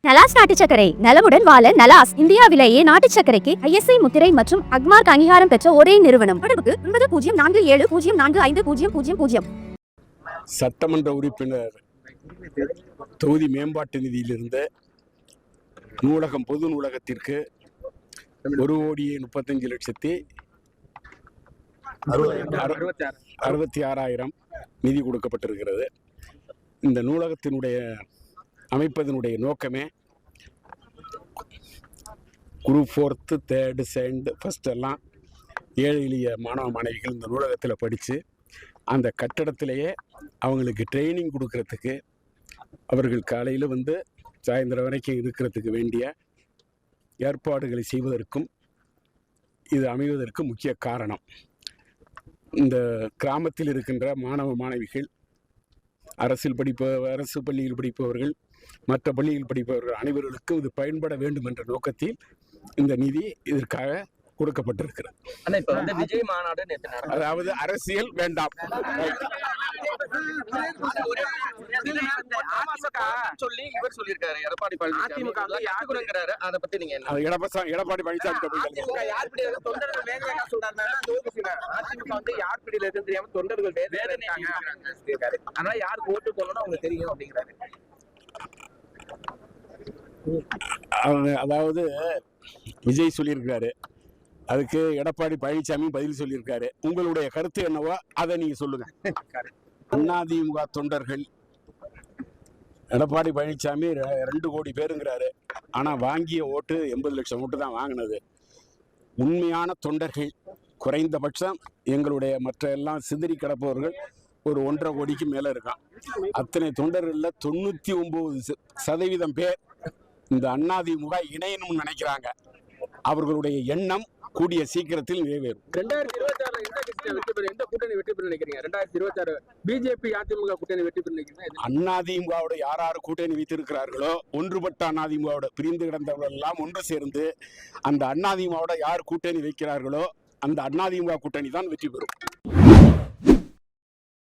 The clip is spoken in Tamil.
நலாஸ் நாட்டு சர்க்கரை நலமுடன் வாழ நலாஸ் இந்தியாவிலேயே நாட்டு சர்க்கரைக்கு ISI முத்திரை மற்றும் அக்மார்க் அங்கீகாரம் பெற்ற ஒரே நிறுவனம். தொடர்புக்கு 9047045000. சட்டமன்ற உறுப்பினர் தொகுதி மேம்பாட்டு நிதியிலிருந்து நூலகம் பொது நூலகத்திற்கு 1,35,66,000 நிதி கொடுக்கப்பட்டிருக்கிறது. இந்த நூலகத்தினுடைய அமைப்பதனுடைய நோக்கமே group 4th 3rd 2nd 1st எல்லாம் ஏழை எளிய மாணவ மாணவிகள் இந்த நூலகத்தில் படித்து அந்த கட்டடத்திலேயே அவங்களுக்கு ட்ரைனிங் கொடுக்கறதுக்கு, அவர்கள் காலையில் வந்து சாயந்தரம் வரைக்கும் இருக்கிறதுக்கு வேண்டிய ஏற்பாடுகளை செய்வதற்கும் இது அமைவதற்கு முக்கிய காரணம். இந்த கிராமத்தில் இருக்கின்ற மாணவ மாணவிகள் அரசு பள்ளியில் படிப்பவர்கள், மற்ற பள்ளியில் படிப்பவர்கள் அனைவர்களுக்கும் இது பயன்பட வேண்டும் என்ற நோக்கத்தில் இந்த நிதி இதற்காக கொடுக்கப்பட்டிருக்கிறது. விஜய் மாநாடு அதாவது அரசியல் வேண்டாம் சொல்லி இவர் சொல்லியிருக்காரு. எடப்பாடி பழனிசாமி அதை பத்தி நீங்க எடப்பாடி பழனிசாமி யார் பிடியில இருந்து தெரியாம தொண்டர்கள் அதனால யாருக்கு ஓட்டு போடணும் அவங்க தெரியும் அப்படிங்கிறாரு. அதாவது விஜய் சொல்லியிருக்காரு, அதுக்கு எடப்பாடி பழனிசாமி பதில் சொல்லியிருக்காரு. உங்களுடைய கருத்து என்னவோ அதை நீங்க சொல்லுங்க. அதிமுக தொண்டர்கள் எடப்பாடி பழனிசாமி 2 கோடி பேருங்கிறாரு. ஆனா வாங்கிய ஓட்டு 80 லட்சம் ஓட்டு தான் வாங்கினது. உண்மையான தொண்டர்கள் குறைந்தபட்சம் எங்களுடைய மற்ற எல்லாம் சிதறி கிடப்பவர்கள் ஒரு 1.5 கோடிக்கு மேல இருக்கான். அத்தனை தொண்டர்கள்ல 99% பேர் இந்த அதிமுக இணையணும்னு நினைக்கிறாங்க. அவர்களுடைய எண்ணம் கூடிய சீக்கிரத்தில் நிறைவேறும். 2026 எந்த கூட்டணி வெற்றி பெற நினைக்கிறீங்க? 2026 பிஜேபி அதிமுக கூட்டணி வெற்றி பெற நினைக்கிறீங்க? அதிமுகவோட யார் கூட்டணி வைத்திருக்கிறார்களோ, ஒன்றுபட்ட அதிமுகவோட பிரிந்து கிடந்தவர்கள் எல்லாம் ஒன்று சேர்ந்து அந்த அதிமுகவோட யார் கூட்டணி வைக்கிறார்களோ அந்த அதிமுக கூட்டணி தான் வெற்றி பெறும்.